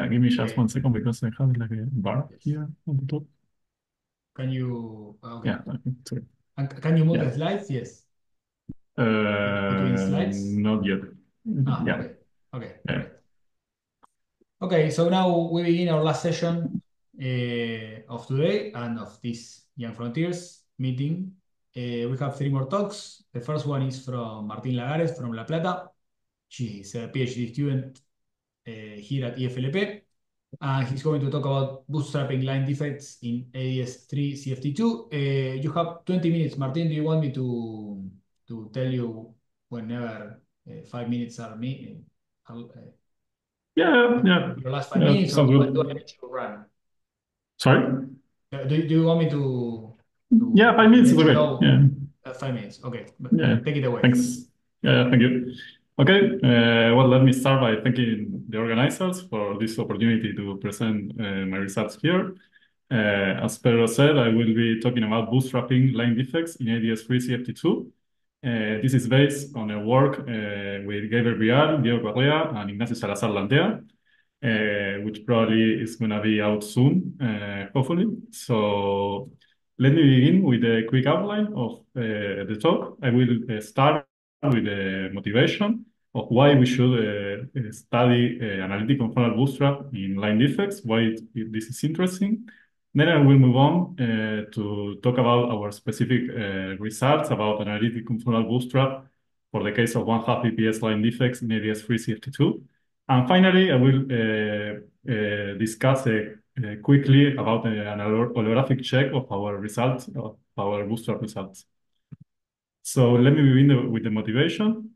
Give me just Okay. 1 second because I have like a bar Yes. here on the top. Can you? Okay. Yeah, I think so. And can you move Yeah. the slides? Yes. Between slides. Not yet. Yeah. Okay. Okay. Yeah. Great. Okay. So now we begin our last session of today and of this Young Frontiers meeting. We have three more talks. The first one is from Martín Lagares from La Plata. She's a PhD student here at EFLP. And he's going to talk about bootstrapping line defects in AdS3 CFT2. You have 20 minutes. Martin, do you want me to tell you whenever 5 minutes are me? Yeah. Yeah. Your last five Yeah. minutes, or Sounds do I good. let you run? Sorry? Do you want me Yeah, 5 minutes is let you okay. know Yeah. 5 minutes? Okay, but Yeah. take it away. Thanks. Yeah, thank you. Okay. Well, let me start by thanking the organizers for this opportunity to present my results here. As Pedro said, I will be talking about bootstrapping line defects in AdS3 CFT2. This is based on a work with Bliard, Correa, and Ignacio Salazar-Landea, which probably is going to be out soon, hopefully. So let me begin with a quick outline of the talk. I will start with the motivation of why we should study analytic conformal bootstrap in line defects, why this is interesting. Then I will move on to talk about our specific results about analytic conformal bootstrap for the case of 1/2 BPS line defects in AdS3 CFT2. And finally, I will discuss quickly about an holographic check of our results, of our bootstrap results. So let me begin with the motivation.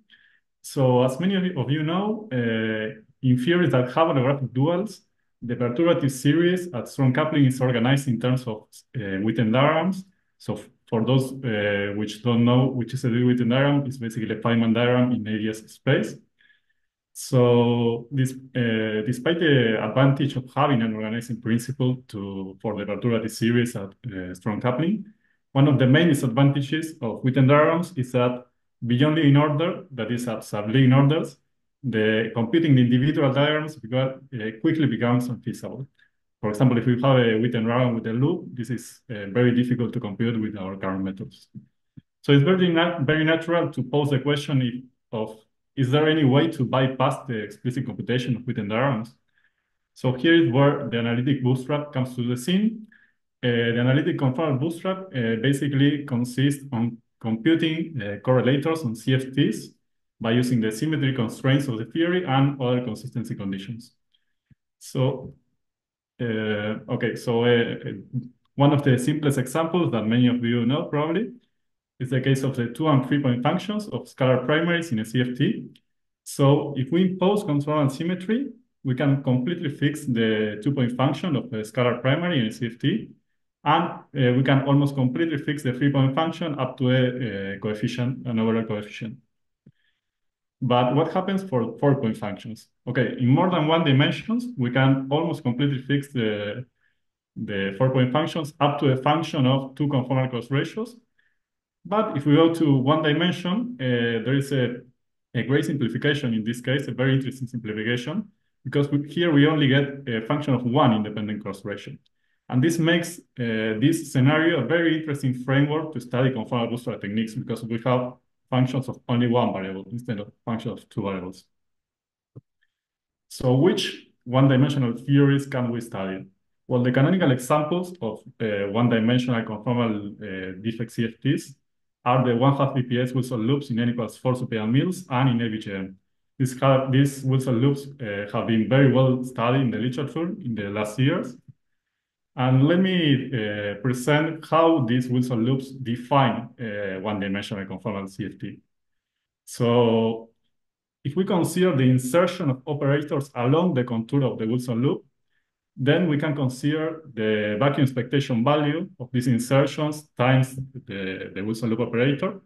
So as many of you know, in theories that have holographic duals, the perturbative series at strong coupling is organized in terms of Witten diagrams. So for those which don't know which is a Witten diagram, it's basically a Feynman diagram in AdS space. So despite the advantage of having an organizing principle for the perturbative series at strong coupling, one of the main disadvantages of Witten diagrams is that beyond Lie order, that is at sub-Lie orders, the computing the individual diagrams quickly becomes unfeasible. For example, if we have a Witten diagram with a loop, this is very difficult to compute with our current methods. So it's very natural to pose the question of is there any way to bypass the explicit computation of Witten diagrams? So here is where the analytic bootstrap comes to the scene. The analytic conformal bootstrap basically consists on computing correlators on CFTs by using the symmetry constraints of the theory and other consistency conditions. So, one of the simplest examples that many of you know probably is the case of the 2 and 3-point functions of scalar primaries in a CFT. So if we impose conformal symmetry, we can completely fix the 2-point function of the scalar primary in a CFT, and we can almost completely fix the 3-point function up to a coefficient, an overall coefficient. But what happens for 4-point functions? Okay, in more than one dimensions, we can almost completely fix the 4-point functions up to a function of two conformal cross ratios. But if we go to one dimension, there is a great simplification in this case, a very interesting simplification, because here we only get a function of one independent cross ratio. And this makes this scenario a very interesting framework to study conformal bootstrap techniques because we have functions of only one variable instead of functions of two variables. So which one-dimensional theories can we study? Well, the canonical examples of one-dimensional conformal defect CFTs are the 1/2 BPS Wilson loops in n=4 super Mills and in AVGN. These Wilson loops have been very well studied in the literature in the last years. And let me present how these Wilson loops define one-dimensional conformal CFT. So if we consider the insertion of operators along the contour of the Wilson loop, then we can consider the vacuum expectation value of these insertions times the Wilson loop operator.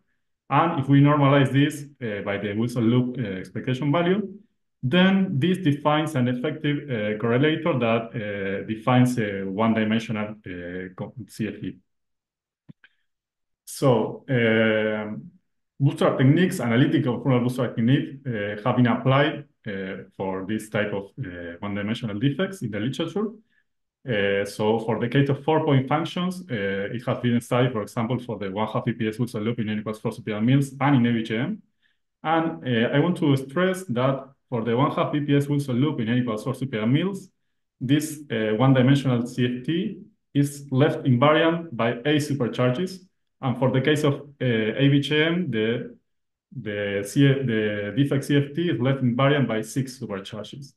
And if we normalize this by the Wilson loop expectation value, then this defines an effective correlator that defines a one-dimensional CFT. So bootstrap techniques, analytic conformal bootstrap technique, have been applied for this type of one-dimensional defects in the literature. So for the case of 4-point functions, it has been studied, for example, for the 1/2 EPS Wilson loop in N equals 4 superior mills and in ABGM. And I want to stress that for the 1/2 EPS Wilson loop in N equals 4 superior mills, this one-dimensional CFT is left invariant by A supercharges. And for the case of ABGM, the defect CFT is left invariant by 6 supercharges.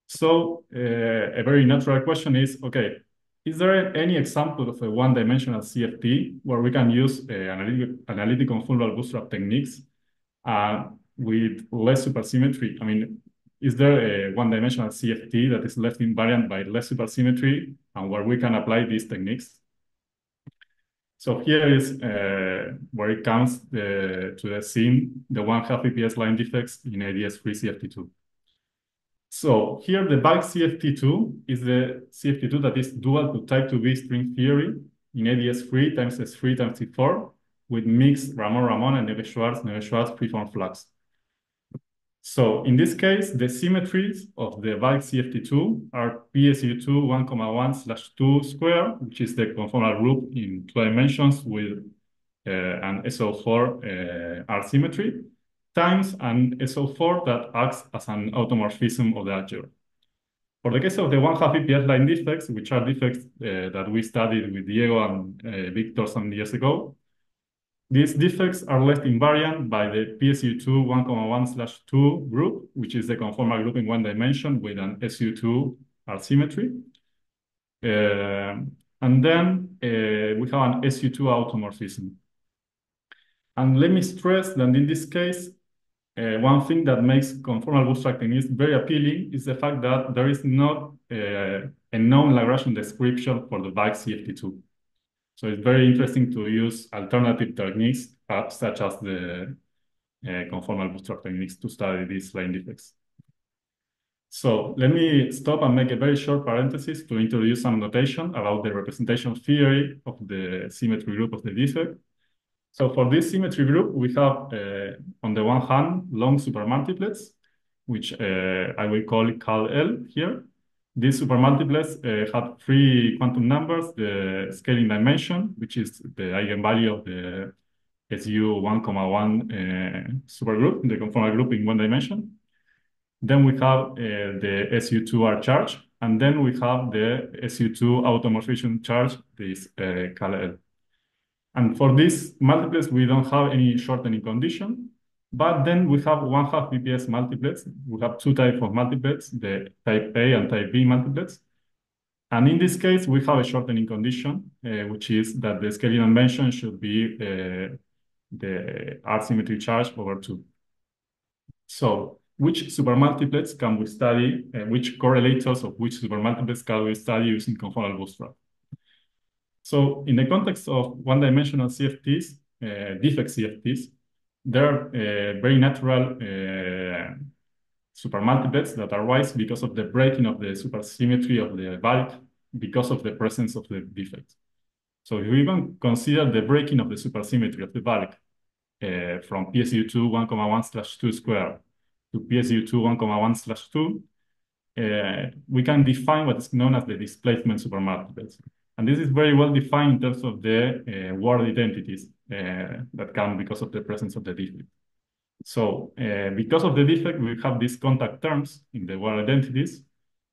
So a very natural question is, okay, is there any example of a one-dimensional CFT where we can use analytic conformal bootstrap techniques with less supersymmetry? I mean, is there a one-dimensional CFT that is left invariant by less supersymmetry and where we can apply these techniques? So here is where it comes to the scene, the 1/2 EPS line defects in AdS3 CFT2. So here the bulk CFT2 is the CFT2 that is dual to type 2B string theory in AdS3 times S3 times T4 with mixed Ramon and Neve-Schwarz freeform flux. So in this case, the symmetries of the bulk CFT2 are PSU2 1,1/2 square, which is the conformal group in 2 dimensions with an SO4 R symmetry, times an SO4 that acts as an automorphism of the algebra. For the case of the 1/2 EPS line defects, which are defects that we studied with Diego and Victor some years ago, these defects are left invariant by the PSU2 1,1/2 group, which is the conformal group in 1 dimension with an SU2 R symmetry. And then we have an SU2 automorphism. And let me stress that in this case, one thing that makes conformal bootstrapping is very appealing is the fact that there is not a known Lagrangian description for the bulk CFT2. So it's very interesting to use alternative techniques such as the conformal bootstrap techniques to study these line defects. So let me stop and make a very short parenthesis to introduce some notation about the representation theory of the symmetry group of the defect. So for this symmetry group, we have, on the one hand, long supermultiplets, which I will call Cal-L here. These supermultiplets have 3 quantum numbers, the scaling dimension, which is the eigenvalue of the SU 1,1 supergroup, the conformal group in 1 dimension. Then we have the SU2R charge, and then we have the SU2 automorphism charge, this Cal-L. And for these multiplets, we don't have any shortening condition, but then we have 1/2 EPS multiplets. We have 2 types of multiplets, the type A and type B multiplets. And in this case, we have a shortening condition, which is that the scaling dimension should be the R symmetry charge over 2. So which supermultiplets can we study, which correlators of which supermultiplets can we study using conformal bootstrap? So in the context of one-dimensional CFTs, defect CFTs, there are very natural supermultiplets that arise because of the breaking of the supersymmetry of the bulk because of the presence of the defect. So if we even consider the breaking of the supersymmetry of the bulk from PSU2 1,1/2 square to PSU2 1,1/2, we can define what is known as the displacement supermultiplets. And this is very well defined in terms of the word identities that come because of the presence of the defect. So because of the defect, we have these contact terms in the word identities,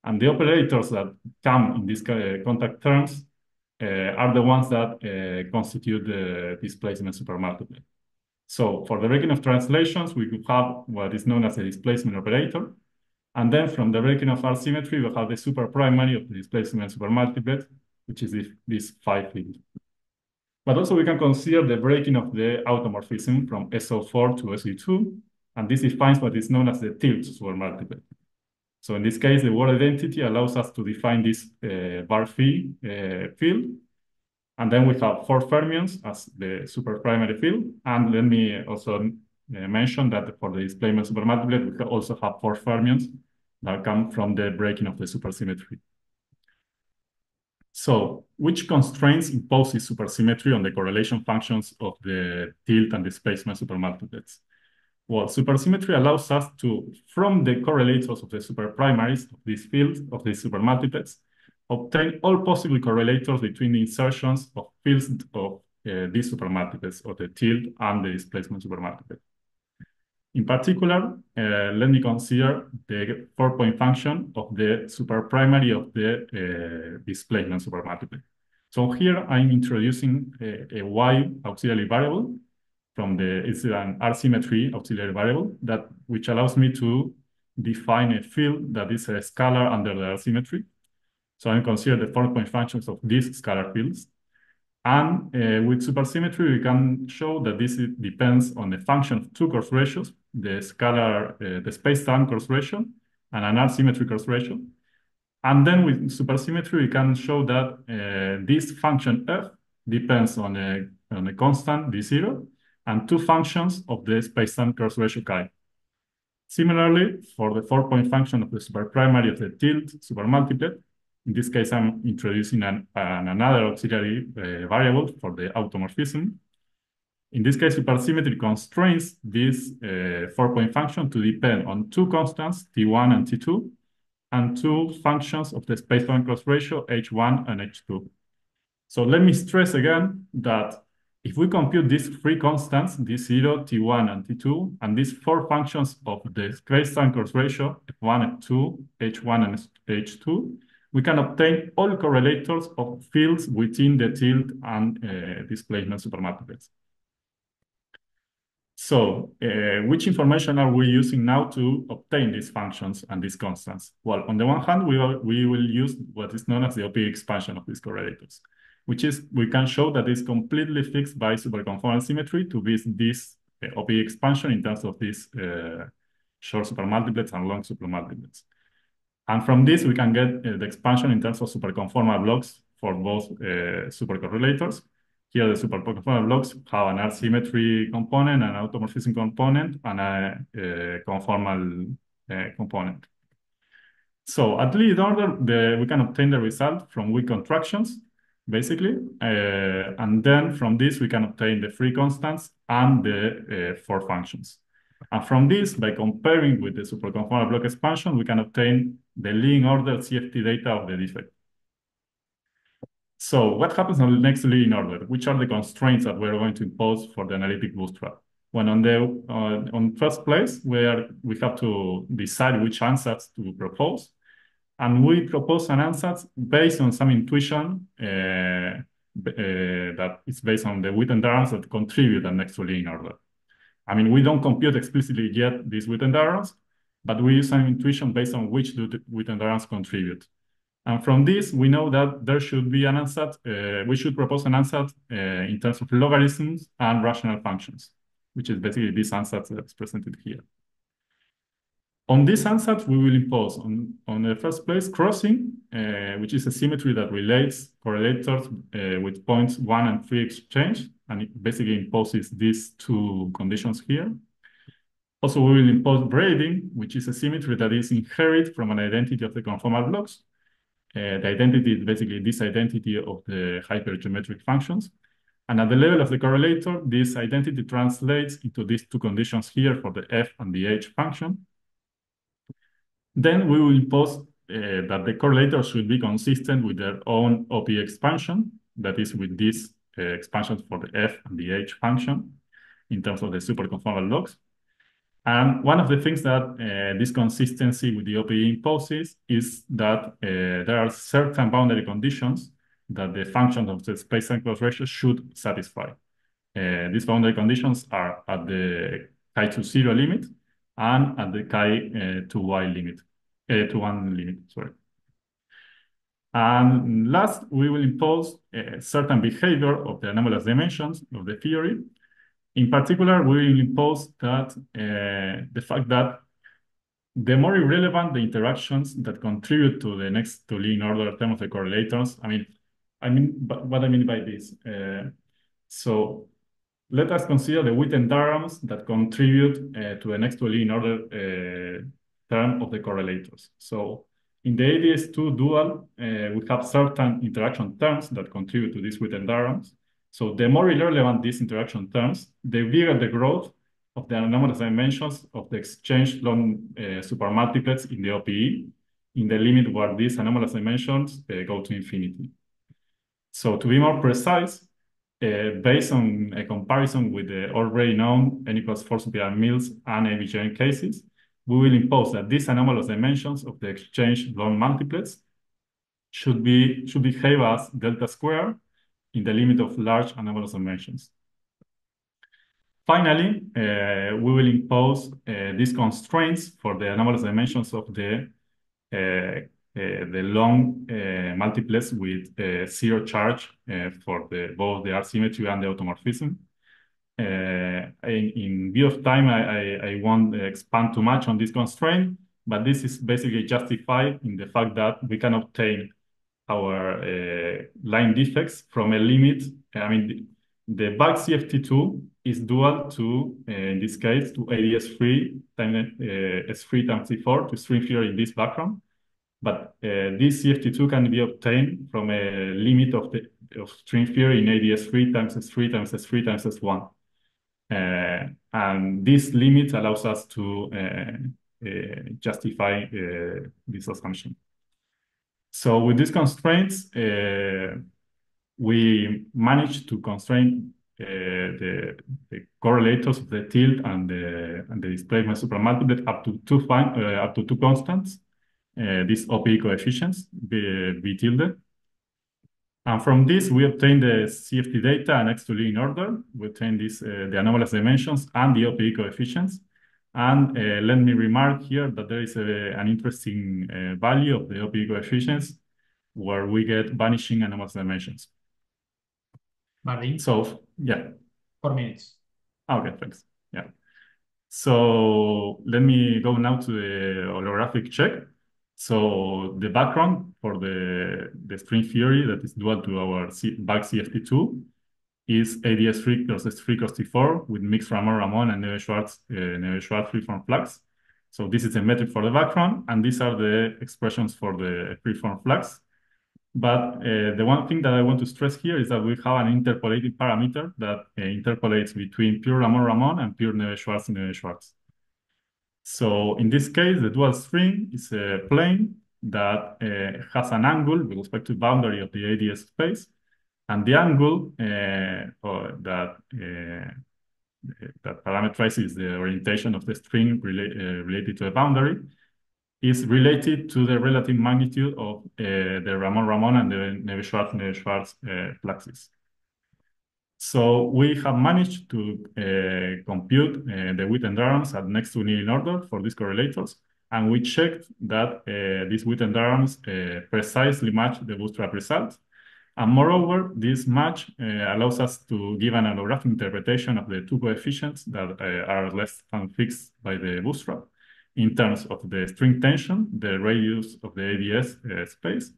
and the operators that come in these contact terms are the ones that constitute the displacement supermultiplet. So for the breaking of translations, we could have what is known as a displacement operator. And then from the breaking of R symmetry, we have the superprimary of the displacement supermultiplet, which is this phi field. But also we can consider the breaking of the automorphism from SO4 to SU2, and this defines what is known as the tilt supermultiplet. So in this case, the word identity allows us to define this bar phi field. And then we have 4 fermions as the superprimary field. And let me also mention that for the displacement supermultiplet, we also have 4 fermions that come from the breaking of the supersymmetry. So which constraints imposes supersymmetry on the correlation functions of the tilt and displacement supermultiplets? Well, supersymmetry allows us to, from the correlators of the superprimaries of these fields, of these supermultiplets, obtain all possible correlators between the insertions of fields of these supermultiplets, of the tilde and the displacement supermultiplet. In particular, let me consider the 4-point function of the superprimary of the displacement supermultiplet. So here I'm introducing a y auxiliary variable it's an R symmetry auxiliary variable which allows me to define a field that is a scalar under the R symmetry. So I consider the 4-point functions of these scalar fields. And with supersymmetry, we can show that depends on a function of two coarse ratios, the space-time coarse ratio and an R-symmetry coarse ratio. And then with supersymmetry, we can show that this function f depends on a constant d0 and two functions of the space-time coarse ratio chi. Similarly, for the 4-point function of the superprimary of the tilde supermultiplet, in this case, I'm introducing another auxiliary variable for the automorphism. In this case, supersymmetry constrains this 4-point function to depend on two constants, T1 and T2, and two functions of the space-time coarse ratio, H1 and H2. So let me stress again that if we compute these three constants, D0, T1, and T2, and these four functions of the space-time coarse ratio, F1, F2, H1, and H2, we can obtain all correlators of fields within the tilde and displacement supermultiplets. So which information are we using now to obtain these functions and these constants? Well, on the one hand, we will use what is known as the OPE expansion of these correlators, which is we can show that it's completely fixed by superconformal symmetry to this OPE expansion in terms of these short supermultiplets and long supermultiplets. And from this, we can get the expansion in terms of superconformal blocks for both supercorrelators. Here, the superconformal blocks have an R-symmetry component, an automorphism component, and a conformal component. So at lead order, we can obtain the result from weak contractions, basically. And then from this, we can obtain the free constants and the four functions. And from this, by comparing with the superconformal block expansion, we can obtain the leading order CFT data of the defect. So what happens on the next leading order? Which are the constraints that we're going to impose for the analytic bootstrap? When on first place, we have to decide which ansatz to propose. And we propose an ansatz based on some intuition that is based on the Witten diagrams that contribute the next to leading order. I mean, we don't compute explicitly yet these Witten diagrams, but we use some intuition based on which do the Witten diagrams contribute. And from this, we know that there should be an ansatz, we should propose an ansatz in terms of logarithms and rational functions, which is basically this ansatz that's presented here. On this ansatz, we will impose on the first place crossing, which is a symmetry that relates correlators with points 1 and 3 exchange, and it basically imposes these two conditions here. Also, we will impose braiding, which is a symmetry that is inherited from an identity of the conformal blocks. The identity is basically this identity of the hypergeometric functions. And at the level of the correlator, this identity translates into these two conditions here for the f and the h function. Then we will impose that the correlator should be consistent with their own OP expansion, that is with these expansions for the f and the h function in terms of the superconformal blocks. And one of the things that this consistency with the OPE imposes is that there are certain boundary conditions that the functions of the space-time closed ratio should satisfy. These boundary conditions are at the chi to 0 limit and at the chi to y limit, to 1 limit, sorry. And last, we will impose a certain behavior of the anomalous dimensions of the theory. In particular, we will impose that the fact that the more irrelevant the interactions that contribute to the next to leading order term of the correlators. What I mean by this. So let us consider the Witten diagrams that contribute to the next to leading order term of the correlators. So in the AdS2 dual, we have certain interaction terms that contribute to these Witten diagrams. So the more irrelevant these interaction terms, the bigger the growth of the anomalous dimensions of the exchange long supermultiplets in the OPE in the limit where these anomalous dimensions go to infinity. So to be more precise, based on a comparison with the already known n equals 4 superior Mills and ABGN cases, we will impose that these anomalous dimensions of the exchange long multiplets should behave as delta square in the limit of large anomalous dimensions. Finally, we will impose these constraints for the anomalous dimensions of the long multiplets with zero charge for both the R symmetry and the automorphism. In view of time, I won't expand too much on this constraint, but this is basically justified in the fact that we can obtain our line defects from a limit. I mean, the bulk CFT2 is dual to, in this case, to AdS3 times S3 times C4 to string theory in this background. But this CFT2 can be obtained from a limit of string theory in AdS3 times S3 times S3 times S1. And this limit allows us to justify this assumption. So with these constraints, we managed to constrain the correlators of the tilt and the displacement supermultiplet up to two constants, these OPE coefficients, B tilde. And from this, we obtain the CFT data and X2 in order. We obtain this, the anomalous dimensions and the OPE coefficients. And let me remark here that there is an interesting value of the OPE coefficients where we get vanishing anomalous dimensions. Martin, So, yeah. 4 minutes. Okay, thanks. Yeah. So let me go now to the holographic check. So the background for the string theory that is dual to our bulk CFT2 is AdS3 cross S3 cross T4 with mixed Ramon and Neve-Schwarz freeform flux. So this is a metric for the background, and these are the expressions for the freeform flux. But the one thing that I want to stress here is that we have an interpolating parameter that interpolates between pure Ramon and pure Neve-Schwarz. So in this case, the dual string is a plane that has an angle with respect to boundary of the AdS space, and the angle that parameterizes the orientation of the string related to the boundary is related to the relative magnitude of the Ramon and the Neve-Schwarz fluxes. So we have managed to compute the Witten diagrams at next to nil in order for these correlators, and we checked that these Witten diagrams precisely match the bootstrap result. And moreover, this match allows us to give an holographic interpretation of the two coefficients that are less than fixed by the bootstrap in terms of the string tension, the radius of the AdS space,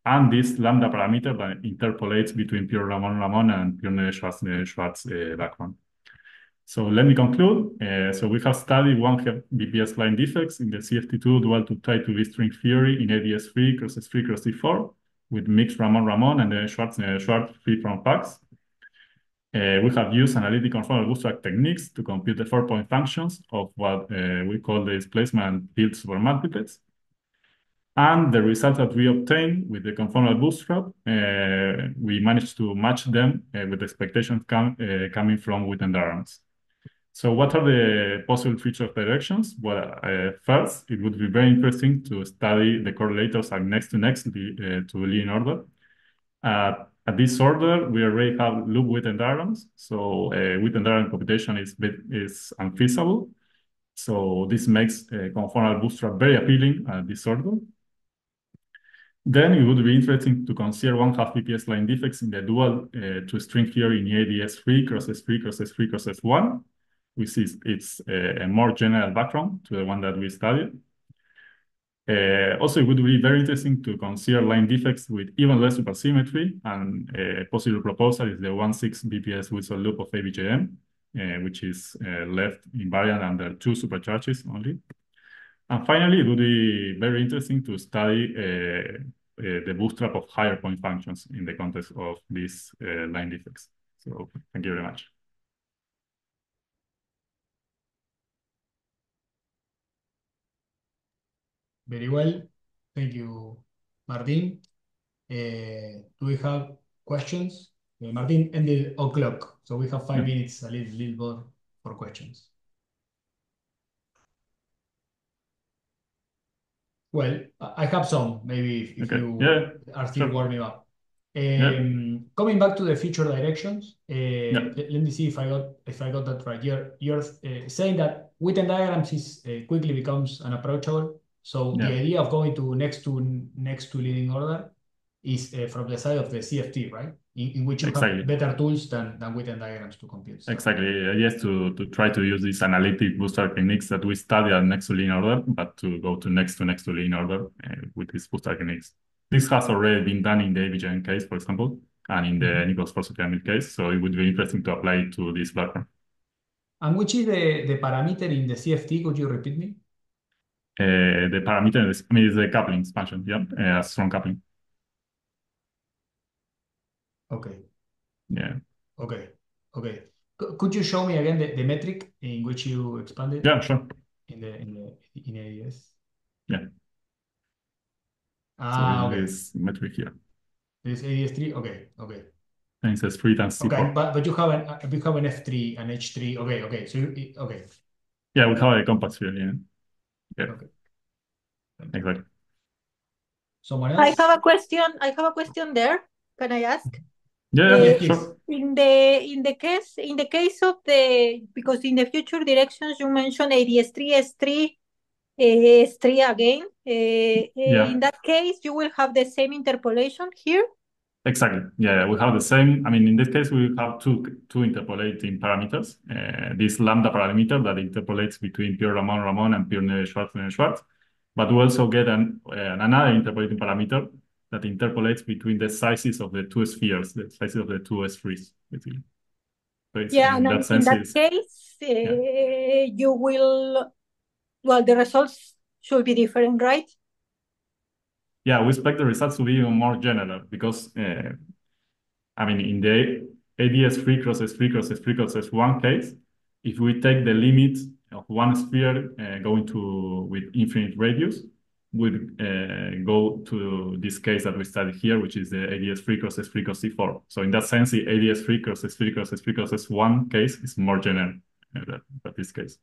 and this lambda parameter that interpolates between pure Ramon and pure Neve-Schwarz background. So let me conclude. So we have studied one BPS line defects in the CFT2 dual to tie to B string theory in AdS3 cross S3 cross T4 with mixed Ramon and the Schwarz freeform flux. We have used analytic conformal bootstrap techniques to compute the 4-point functions of what we call the displacement tilt supermultiplets. And the results that we obtained with the conformal bootstrap, we managed to match them with expectations coming from Witten diagrams. So what are the possible future directions? Well, first, it would be very interesting to study the correlators are next to Lie order. At this order, we already have loop Witten diagrams. So Witten diagram computation is unfeasible. So this makes conformal bootstrap very appealing at this order. Then it would be interesting to consider 1/2 BPS line defects in the dual to string theory in AdS3 cross S3 cross S3 cross S1, which is a more general background to the one that we studied. Also, it would be very interesting to consider line defects with even less supersymmetry, and a possible proposal is the 1/6 BPS Wilson loop of ABGM, which is left invariant under 2 supercharges only. And finally, it would be very interesting to study the bootstrap of higher point functions in the context of these line defects. So thank you very much. Very well. Thank you, Martin. Do we have questions? Martin ended o'clock, so we have 5 minutes, a little more for questions. Well, I have some, maybe if Okay. you Yeah. are still Sure. warming up. Yeah. Coming back to the future directions, Yeah. let me see if I got that right. You're saying that Witten diagrams is quickly becomes unapproachable. So the Yeah. idea of going to next to leading order is from the side of the CFT, right? In which you have Exactly. better tools than Witten diagrams to compute stuff. Exactly. The idea is to try to use these analytic bootstrap techniques that we study at next to linear order, but to go to next to linear order with these bootstrap techniques. This has already been done in the AVGN case, for example, and in the Mhm. N equals 4 pyramid case. So it would be interesting to apply it to this platform. And which is the parameter in the CFT? Could you repeat me? The parameter is, is the coupling expansion, yeah, strong coupling. Okay. Yeah. Okay. Okay. Could you show me again the metric in which you expanded Yeah, sure. in ADS? Yeah. So Ah, this okay. is metric here. This ADS3. Okay. Okay. And it says 3 times Okay. C4. But you have an F3 and H3. Okay. Okay. So okay. Yeah, we have a compact sphere, yeah. Yeah, Okay. Thank you. exactly. Someone I else? have a question. I have a question there. Can I ask? Yeah, Uh, yeah, Yes, please. sure. in the case of because in the future directions you mentioned ADS3, S3, S3 again. Yeah. In that case, you will have the same interpolation here. Exactly. Yeah, we have the same. I mean, in this case, we have two interpolating parameters. This lambda parameter that interpolates between pure Ramon and pure Schwarz. But we also get another interpolating parameter that interpolates between the sizes of the two spheres, the sizes of the two S3s, basically. So it's, Yeah, in and that in sense, that is case, yeah, you will, well, the results should be different, right? yeah. We expect the results to be even more general because I mean, in the AdS3 crosses 3 crosses 3 crosses 1 case, if we take the limit of one sphere going to with infinite radius, would go to this case that we studied here, which is the AdS3 crosses 3 crosses C4. So in that sense, the AdS3 crosses 3 crosses 3 crosses 1 case is more general than this case.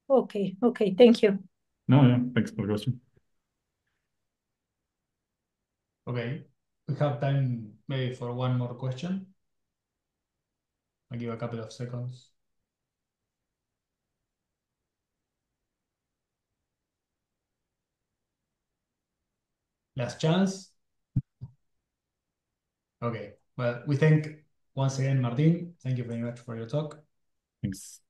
Okay, okay, thank you. No, yeah, thanks for the question. Okay. We have time maybe for one more question. I'll give a couple of seconds. Last chance. Okay. Well, we thank once again, Martin. Thank you very much for your talk. Thanks.